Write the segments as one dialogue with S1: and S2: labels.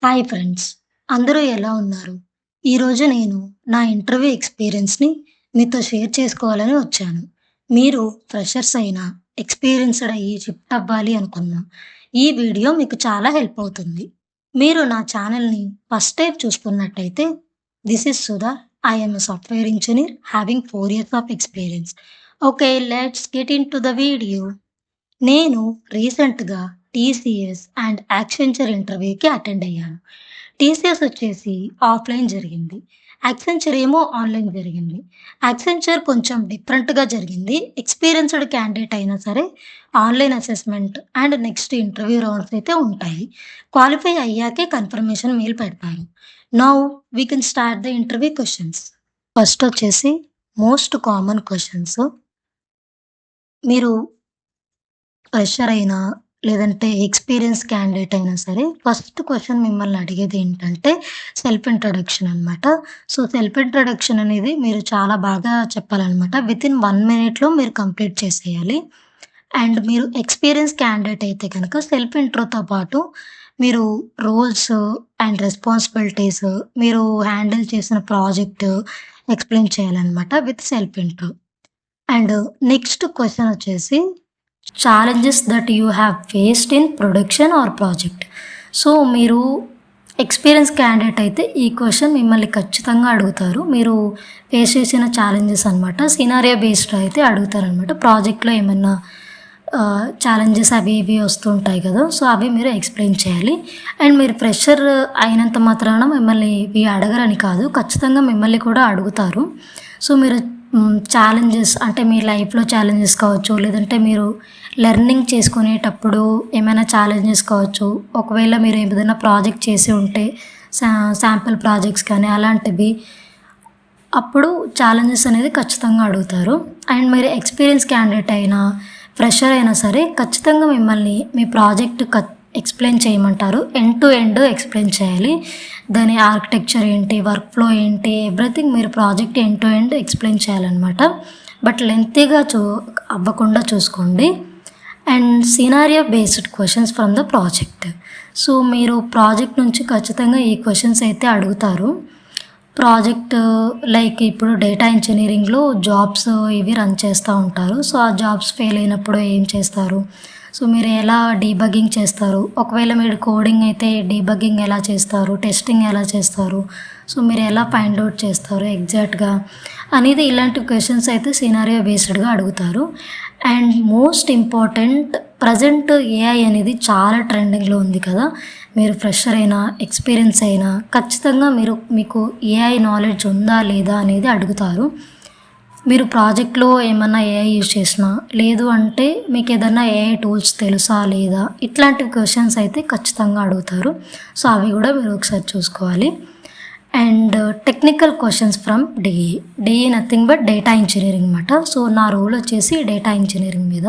S1: Hi friends! అందరూ ఎలా ఉన్నారు? ఈరోజు నేను నా ఇంటర్వ్యూ ఎక్స్‌పీరియన్స్‌ని మీతో షేర్ చేసుకోవాలని వచ్చాను. మీరు ఫ్రెషర్స్ అయినా, ఎక్స్‌పీరియన్స్‌డ్ అయ్యి షిఫ్ట్ అవ్వాలి అనుకున్నా, ఈ వీడియో మీకు చాలా హెల్ప్ అవుతుంది. మీరు నా ఛానల్‌ని ఫస్ట్ టైమ్ చూస్తున్నట్టయితే, this is Sudha. I am a software engineer having 4 years of experience. Okay, let's get into the video. నేను రీసెంట్‌గా టీసీఎస్ అండ్ యాక్సెంచర్ ఇంటర్వ్యూకి అటెండ్ అయ్యాను. టీసీఎస్ వచ్చేసి ఆఫ్‌లైన్ జరిగింది. యాక్సెంచర్ ఏమో ఆన్‌లైన్ జరిగింది. యాక్సెంచర్ కొంచెం డిఫరెంట్‌గా జరిగింది. ఎక్స్‌పీరియన్స్‌డ్ క్యాండిడేట్ అయినా సరే online assessment and next interview rounds అయితే ఉంటాయి. క్వాలిఫై అయ్యాకే కన్ఫర్మేషన్ మెయిల్ పెడతారు. Now we can start the interview questions. First వచ్చేసి మోస్ట్ కామన్ క్వెషన్స్. మీరు ఫ్రెషర్ అయినా, లేదంటే ఎక్స్‌పీరియన్స్ క్యాండిడేట్ అయినా సరే, ఫస్ట్ క్వెషన్ మిమ్మల్ని అడిగేదేంటంటే, సెల్ఫ్ ఇంట్రొడక్షన్ అనమాట. సో, సెల్ఫ్ ఇంట్రొడక్షన్ అనేది మీరు చాలా బాగా చెప్పాలనమాట. వితిన్ 1 మినిట్‌లో మీరు కంప్లీట్ చేసేయాలి. అండ్ మీరు ఎక్స్‌పీరియన్స్ క్యాండిడేట్ అయితే గనక సెల్ఫ్ ఇంట్రోతో పాటు మీరు రోల్స్ అండ్ రెస్పాన్సిబిలిటీస్, మీరు హ్యాండిల్ చేసిన ప్రాజెక్ట్ ఎక్స్‌ప్లెయిన్ చేయాలనమాట with self intro. And next question వచ్చేసి challenges that you have faced in production or project. So, మీరు ఎక్స్‌పీరియన్స్ క్యాండిడేట్ అయితే ఈ క్వెషన్ మిమ్మల్ని ఖచ్చితంగా అడుగుతారు. మీరు ఫేస్ చేసిన ఛాలెంజెస్ అనమాట. సినారియో బేస్డ్ అయితే అడుగుతారనమాట. ప్రాజెక్ట్‌లో ఏమన్నా ఛాలెంజెస్ అవి ఇవి వస్తుంటాయి కదా! సో, అవి మీరు ఎక్స్‌ప్లెయిన్ చేయాలి. అండ్ మీరు ఫ్రెషర్ అయినంత మాత్రాన మిమ్మల్ని ఇవి అడగరని కాదు. ఖచ్చితంగా మిమ్మల్ని కూడా అడుగుతారు. సో, మీరు ఛాలెంజెస్ అంటే మీ లైఫ్‌లో ఛాలెంజెస్ కావచ్చు, లేదంటే మీరు లెర్నింగ్ చేసుకునేటప్పుడు ఏమైనా ఛాలెంజెస్ కావచ్చు. ఒకవేళ మీరు ఏదైనా ప్రాజెక్ట్ చేసి ఉంటే శాంపిల్ ప్రాజెక్ట్స్ కానీ అలాంటివి, అప్పుడు ఛాలెంజెస్ అనేది ఖచ్చితంగా అడుగుతారు. అండ్ మీరు ఎక్స్‌పీరియన్స్ క్యాండిడేట్ అయినా, ఫ్రెషర్ అయినా సరే ఖచ్చితంగా మిమ్మల్ని మీ ప్రాజెక్ట్ ఎక్స్‌ప్లెయిన్ చేయమంటారు. ఎండ్ టు ఎండ్ ఎక్స్‌ప్లెయిన్ చేయాలి. దాని ఆర్కిటెక్చర్ ఏంటి, వర్క్ ఫ్లో ఏంటి, ఎవ్రీథింగ్ మీరు project end to end explain చేయాలనమాట. బట్ లెంతీగా అవ్వకుండా చూసుకోండి. And scenario based questions from the project. So, మీరు ప్రాజెక్ట్ నుంచి ఖచ్చితంగా ఈ క్వెషన్స్ అయితే అడుగుతారు. ప్రాజెక్ట్ లైక్ ఇప్పుడు డేటా ఇంజినీరింగ్‌లో జాబ్స్ ఇవి రన్ చేస్తూ ఉంటారు. సో, ఆ జాబ్స్ ఫెయిల్ అయినప్పుడు ఏం చేస్తారు? సో, మీరు ఎలా డీబగ్గింగ్ చేస్తారు? ఒకవేళ మీరు కోడింగ్ అయితే డీబగ్గింగ్ ఎలా చేస్తారు? టెస్టింగ్ ఎలా చేస్తారు? సో, మీరు ఎలా ఫైండ్ ఔట్ చేస్తారు ఎగ్జాక్ట్‌గా అనేది ఇలాంటి క్వెషన్స్ అయితే సినారియో బేస్డ్‌గా అడుగుతారు. And most important, present AI అనేది చాలా ట్రెండింగ్‌లో ఉంది కదా! మీరు ఫ్రెషర్ అయినా, ఎక్స్‌పీరియన్స్ అయినా ఖచ్చితంగా మీకు ఏఐ నాలెడ్జ్ ఉందా లేదా అనేది అడుగుతారు. మీరు ప్రాజెక్ట్‌లో ఏమన్నా ఏఐ యూజ్ చేసినా, లేదు అంటే మీకు ఏదన్నా ఏఐ టూల్స్ తెలుసా లేదా, ఇట్లాంటి క్వెషన్స్ అయితే ఖచ్చితంగా అడుగుతారు. సో, అవి కూడా మీరు ఒకసారి చూసుకోవాలి. And technical questions from DE. DE nothing but data engineering అనమాట. సో, నా రోల్ వచ్చేసి డేటా ఇంజినీరింగ్ మీద.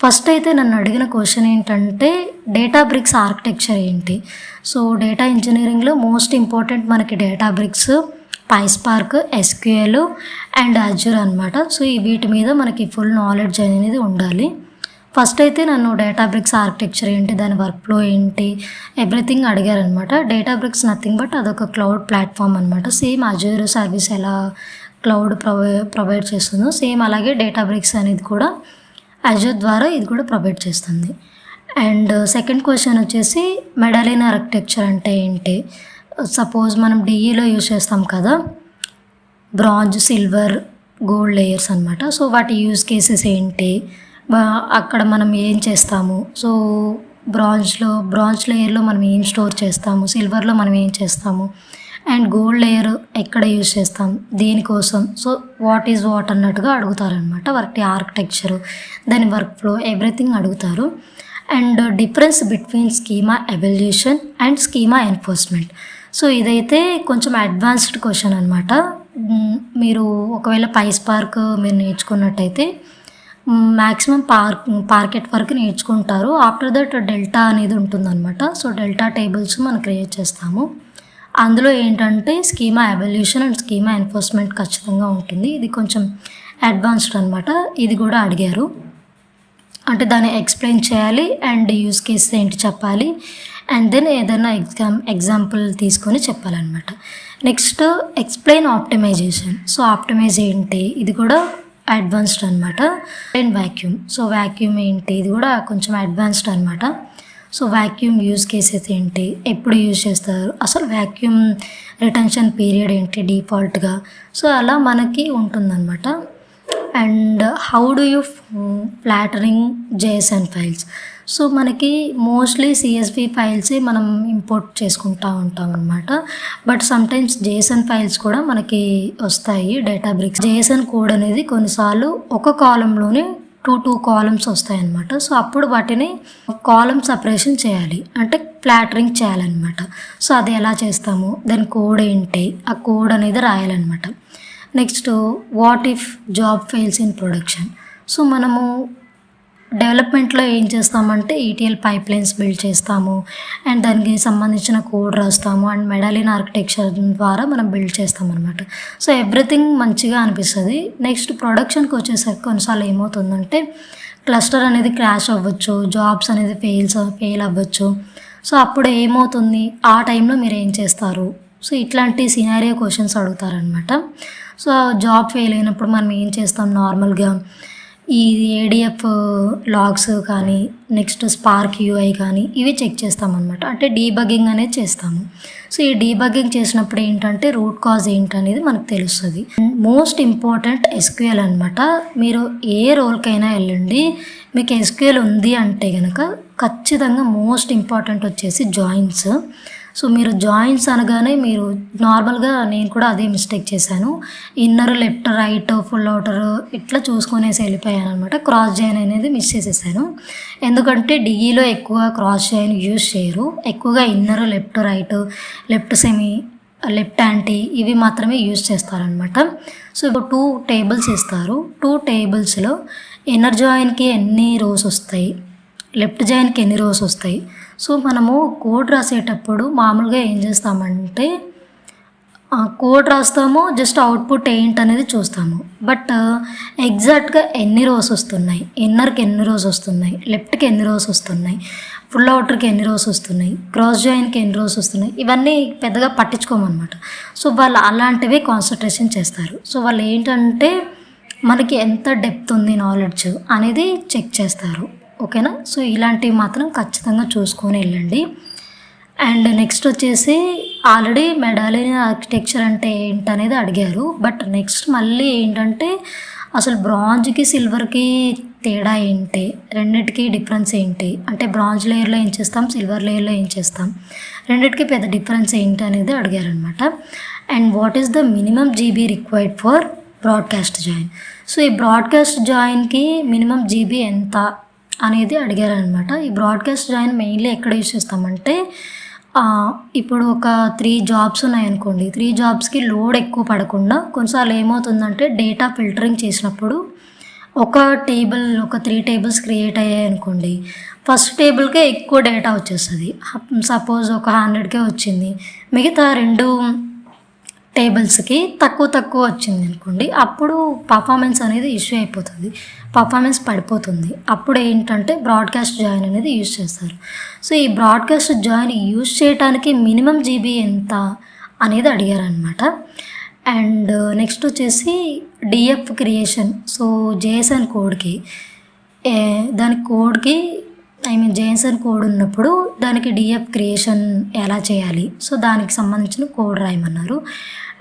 S1: ఫస్ట్ అయితే నన్ను అడిగిన క్వెషన్ ఏంటంటే, డేటాబ్రిక్స్ ఆర్కిటెక్చర్ ఏంటి? సో, డేటా ఇంజినీరింగ్‌లో మోస్ట్ ఇంపార్టెంట్ మనకి డేటాబ్రిక్స్, పైస్పార్క్, ఎస్‌క్యూఎల్ అండ్ అజూర్ అనమాట. సో, వీటి మీద మనకి ఫుల్ నాలెడ్జ్ అనేది ఉండాలి. ఫస్ట్ అయితే నన్ను డేటాబ్రిక్స్ ఆర్కిటెక్చర్ ఏంటి, దాని వర్క్ ఫ్లో ఏంటి, ఎవ్రీథింగ్ అడిగారనమాట. డేటాబ్రిక్స్ నథింగ్ బట్ అదొక క్లౌడ్ ప్లాట్‌ఫామ్ అనమాట. సేమ్ అజూర్ సర్వీస్ ఎలా క్లౌడ్ ప్రొవైడ్ చేస్తుందో, సేమ్ అలాగే డేటాబ్రిక్స్ అనేది కూడా అజూర్ ద్వారా ఇది కూడా ప్రొవైడ్ చేస్తుంది. అండ్ సెకండ్ క్వెషన్ వచ్చేసి మెడలిన్ ఆర్కిటెక్చర్ అంటే ఏంటి? సపోజ్ మనం డీఈలో యూజ్ చేస్తాం కదా! బ్రాంజ్, సిల్వర్, గోల్డ్ లేయర్స్ అనమాట. సో, వాటి యూజ్ కేసెస్ ఏంటి? అక్కడ మనం ఏం చేస్తాము? సో, బ్రాంజ్ లేయర్‌లో మనం ఏం స్టోర్ చేస్తాము? సిల్వర్‌లో మనం ఏం చేస్తాము? అండ్ గోల్డ్ లేయర్ ఎక్కడ యూజ్ చేస్తాం? దేనికోసం? సో, వాట్ ఈజ్ వాట్ అన్నట్టుగా అడుగుతారనమాట. వాటి ఆర్కిటెక్చరు, దాని వర్క్ ఫ్లో ఎవ్రీథింగ్ అడుగుతారు. And difference between schema evolution and schema enforcement. So, ఇదైతే కొంచెం అడ్వాన్స్డ్ క్వెషన్ అనమాట. మీరు ఒకవేళ పైస్పార్క్ మీరు నేర్చుకున్నట్టయితే మ్యాక్సిమం పార్కెట్ వరకు నేర్చుకుంటారు. ఆఫ్టర్ దట్ డెల్టా అనేది ఉంటుందన్నమాట. సో, డెల్టా టేబుల్స్ మనం క్రియేట్ చేస్తాము. అందులో ఏంటంటే schema evolution and schema enforcement ఖచ్చితంగా ఉంటుంది. ఇది కొంచెం అడ్వాన్స్డ్ అనమాట. ఇది కూడా అడిగారు. అంటే దాన్ని ఎక్స్‌ప్లెయిన్ చేయాలి అండ్ యూజ్ కేసెస్ ఏంటి చెప్పాలి. అండ్ దెన్ ఏదైనా ఎగ్జాంపుల్ తీసుకొని చెప్పాలన్నమాట. Next explain optimisation. So, optimise ఏంటి? ఇది కూడా అడ్వాన్స్డ్ అనమాట. And vacuum. సో, వాక్యూమ్ ఏంటి? ఇది కూడా కొంచెం అడ్వాన్స్డ్ అనమాట. సో, వాక్యూమ్ యూజ్ కేసెస్ ఏంటి? ఎప్పుడు యూజ్ చేస్తారు? అసలు వాక్యూమ్ రిటెన్షన్ పీరియడ్ ఏంటి డిఫాల్ట్‌గా? సో, అలా మనకి ఉంటుందన్నమాట. And how do you flattering JSN files. So, మనకి మోస్ట్లీ సిఎస్వి ఫైల్సే మనం ఇంపోర్ట్ చేసుకుంటూ ఉంటాం అనమాట. బట్ సమ్టైమ్స్ జేఎస్ఎన్ ఫైల్స్ కూడా మనకి వస్తాయి డేటాబ్రిక్స్. జేఎస్ఎన్ కోడ్ అనేది కొన్నిసార్లు ఒక కాలంలోనే టూ కాలమ్స్ వస్తాయన్నమాట. సో, అప్పుడు వాటిని కాలమ్ సపరేషన్ చేయాలి, అంటే ఫ్లాటరింగ్ చేయాలన్నమాట. సో, అది ఎలా చేస్తాము, దాని కోడ్ ఏంటి, ఆ కోడ్ అనేది రాయాలన్నమాట. Next what if job fails in production. So, మనము డెవలప్మెంట్లో ఏం చేస్తామంటే ఈటీఎల్ పైప్లైన్స్ బిల్డ్ చేస్తాము అండ్ దానికి సంబంధించిన కోడ్ రాస్తాము అండ్ మెడాలియన్ ఆర్కిటెక్చర్ ద్వారా మనం బిల్డ్ చేస్తామన్నమాట. సో, ఎవ్రీథింగ్ మంచిగా అనిపిస్తుంది. నెక్స్ట్ ప్రొడక్షన్కి వచ్చేసరికి కొన్నిసార్లు ఏమవుతుందంటే క్లస్టర్ అనేది క్రాష్ అవ్వచ్చు, జాబ్స్ అనేది ఫెయిల్ అవ్వచ్చు. సో, అప్పుడు ఏమవుతుంది, ఆ టైంలో మీరు ఏం చేస్తారు? సో, ఇట్లాంటి సినారియో క్వశ్చన్స్ అడుగుతారనమాట. సో, జాబ్ ఫెయిల్ అయినప్పుడు మనం ఏం చేస్తాం నార్మల్గా, ఈ ఏడిఎఫ్ లాగ్స్ కానీ నెక్స్ట్ స్పార్క్ యూఐ కానీ ఇవి చెక్ చేస్తామన్నమాట. అంటే డీబగ్గింగ్ అనేది చేస్తాము. సో, ఈ డీబగ్గింగ్ చేసినప్పుడు ఏంటంటే రూట్ కాజ్ ఏంటనేది మనకు తెలుస్తుంది. మోస్ట్ ఇంపార్టెంట్ ఎస్క్యూఎల్ అనమాట. మీరు ఏ రోల్కైనా వెళ్ళండి, మీకు ఎస్క్యూఎల్ ఉంది అంటే కనుక ఖచ్చితంగా మోస్ట్ ఇంపార్టెంట్ వచ్చేసి జాయిన్స్. సో, మీరు జాయిన్స్ అనగానే మీరు నార్మల్గా నేను కూడా అదే మిస్టేక్ చేశాను. Inner left right full outer ఇట్లా చూసుకునేసి వెళ్ళిపోయాను అనమాట. క్రాస్ జాయిన్ అనేది మిస్ చేసేసాను. ఎందుకంటే డిఈలో ఎక్కువ క్రాస్ జాయిన్ యూజ్ చేయరు, ఎక్కువగా inner left right left semi left anti ఇవి మాత్రమే యూజ్ చేస్తారనమాట. సో, ఇప్పుడు 2 టేబుల్స్ ఇస్తారు. 2 టేబుల్స్లో ఇన్నర్ జాయిన్కి ఎన్ని రోస్ వస్తాయి, లెఫ్ట్ జాయిన్కి ఎన్ని రోస్ వస్తాయి. సో, మనము కోడ్ రాసేటప్పుడు మామూలుగా ఏం చేస్తామంటే కోడ్ రాస్తాము, జస్ట్ అవుట్పుట్ ఏంటనేది చూస్తాము. బట్ ఎగ్జాక్ట్గా ఎన్ని రోస్ వస్తున్నాయి, ఇన్నర్కి ఎన్ని రోస్ వస్తున్నాయి, లెఫ్ట్కి ఎన్ని రోస్ వస్తున్నాయి, ఫుల్ అవుటర్కి ఎన్ని రోస్ వస్తున్నాయి, క్రాస్ జాయిన్కి ఎన్ని రోస్ వస్తున్నాయి, ఇవన్నీ పెద్దగా పట్టించుకోమన్నమాట. సో, వాళ్ళు అలాంటివే కాన్సన్ట్రేషన్ చేస్తారు. సో, వాళ్ళు ఏంటంటే మనకి ఎంత డెప్త్ ఉంది నాలెడ్జ్ అనేది చెక్ చేస్తారు. ఓకేనా. సో, ఇలాంటివి మాత్రం ఖచ్చితంగా చూసుకొని వెళ్ళండి. అండ్ నెక్స్ట్ వచ్చేసి ఆల్రెడీ మెడాలియన్ ఆర్కిటెక్చర్ అంటే ఏంటనేది అడిగారు. బట్ నెక్స్ట్ మళ్ళీ ఏంటంటే అసలు బ్రాంజ్కి సిల్వర్కి తేడా ఏంటి, రెండిటికి డిఫరెన్స్ ఏంటి, అంటే బ్రాంజ్ లేయర్లో ఏం చేస్తాం, సిల్వర్ లేయర్లో ఏం చేస్తాం, రెండిటికి పెద్ద డిఫరెన్స్ ఏంటి అనేది అడిగారనమాట. And what is the minimum GB required for broadcast join. So, ఈ బ్రాడ్కాస్ట్ జాయిన్కి మినిమం జీబీ ఎంత అనేది అడిగారనమాట. ఈ బ్రాడ్కాస్ట్ జాయిన్ మెయిన్లీ ఎక్కడ యూజ్ చేస్తామంటే ఇప్పుడు ఒక 3 జాబ్స్ ఉన్నాయనుకోండి, 3 జాబ్స్కి లోడ్ ఎక్కువ పడకుండా కొన్నిసార్లు ఏమవుతుందంటే డేటా ఫిల్టరింగ్ చేసినప్పుడు ఒక 3 టేబుల్స్ క్రియేట్ అయ్యాయి అనుకోండి, ఫస్ట్ టేబుల్కే ఎక్కువ డేటా వచ్చేస్తుంది. సపోజ్ ఒక 100కే వచ్చింది, మిగతా 2 టేబుల్స్కి తక్కువ వచ్చింది అనుకోండి, అప్పుడు పర్ఫార్మెన్స్ అనేది ఇష్యూ అయిపోతుంది, పర్ఫార్మెన్స్ పడిపోతుంది. అప్పుడు ఏంటంటే బ్రాడ్కాస్ట్ జాయిన్ అనేది యూజ్ చేస్తారు. సో, ఈ బ్రాడ్కాస్ట్ జాయిన్ యూజ్ చేయడానికి మినిమం జీబీ ఎంత అనేది అడిగారనమాట. అండ్ నెక్స్ట్ వచ్చేసి డిఎఫ్ క్రియేషన్. సో, జేఎస్ఎన్ కోడ్కి దాని కోడ్కి జేఎస్ఎన్ కోడ్ ఉన్నప్పుడు దానికి డిఎఫ్ క్రియేషన్ ఎలా చేయాలి, సో దానికి సంబంధించిన కోడ్ రాయమన్నారు.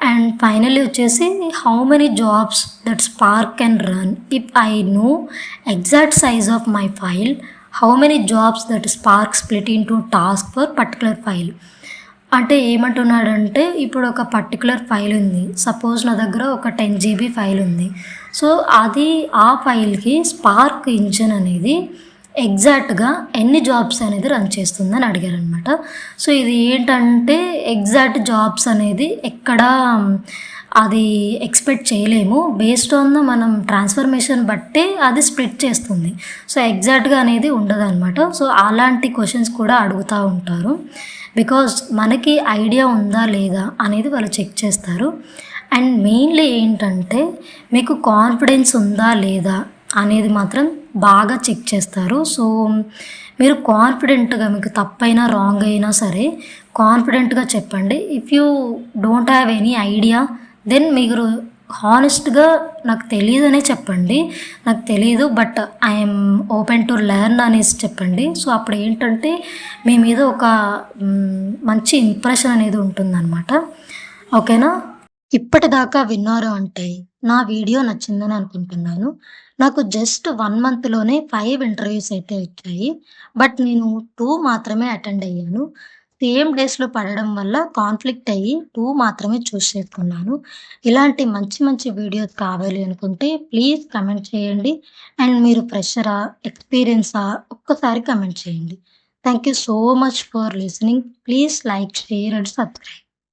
S1: అండ్ ఫైనల్లీ వచ్చేసి how many jobs that spark can run if I know exact size of my file, how many jobs that spark split in to task for particular file. అంటే ఏమంటున్నాడంటే ఇప్పుడు ఒక particular file ఉంది, suppose నా దగ్గర ఒక 10 GB file ఉంది. So అది ఆ ఫైల్కి స్పార్క్ ఇంజిన్ అనేది ఎగ్జాక్ట్గా ఎన్ని జాబ్స్ అనేది రన్ చేస్తుందని అడిగారనమాట. సో ఇది ఏంటంటే ఎగ్జాక్ట్ జాబ్స్ అనేది ఎక్కడ అది ఎక్స్పెక్ట్ చేయలేము, బేస్డ్ ఆన్ ద మనం ట్రాన్స్ఫర్మేషన్ బట్టే అది స్ప్లిట్ చేస్తుంది. సో ఎగ్జాక్ట్గా అనేది ఉండదన్నమాట. సో అలాంటి క్వశ్చన్స్ కూడా అడుగుతూ ఉంటారు, బికాజ్ మనకి ఐడియా ఉందా లేదా అనేది వాళ్ళు చెక్ చేస్తారు. అండ్ మెయిన్లీ ఏంటంటే మీకు కాన్ఫిడెన్స్ ఉందా లేదా అనేది మాత్రం బాగా చెక్ చేస్తారు. సో మీరు కాన్ఫిడెంట్‌గా మీకు తప్పైనా, రాంగ్ అయినా సరే కాన్ఫిడెంట్‌గా చెప్పండి. If you don't have any idea then మీరు హానెస్ట్‌గా నాకు తెలీదనే చెప్పండి. నాకు తెలీదు but I'm open to learn అనేసి చెప్పండి. సో, అప్పుడేంటంటే మీ మీద ఒక మంచి ఇంప్రెషన్ అనేది ఉంటుందనమాట. ఓకేనా? ఇప్పటిదాకా విన్నారు అంటే నా వీడియో నచ్చిందని అనుకుంటున్నాను. నాకు జస్ట్ 1 మంత్‌లోనే 5 ఇంటర్వ్యూస్ అయితే వచ్చాయి. బట్ నేను 2 మాత్రమే అటెండ్ అయ్యాను. సేమ్ డేస్‌లో పడడం వల్ల కాన్‌ఫ్లిక్ట్ అయ్యి 2 మాత్రమే చూస్ చేసుకున్నాను. ఇలాంటి మంచి మంచి వీడియోస్ కావాలి అనుకుంటే ప్లీజ్ కమెంట్ చేయండి. అండ్ మీరు ఫ్రెషరా? ఎక్స్‌పీరియన్సా? ఒక్కసారి కమెంట్ చేయండి. Thank you so much for listening. Please like, share and subscribe.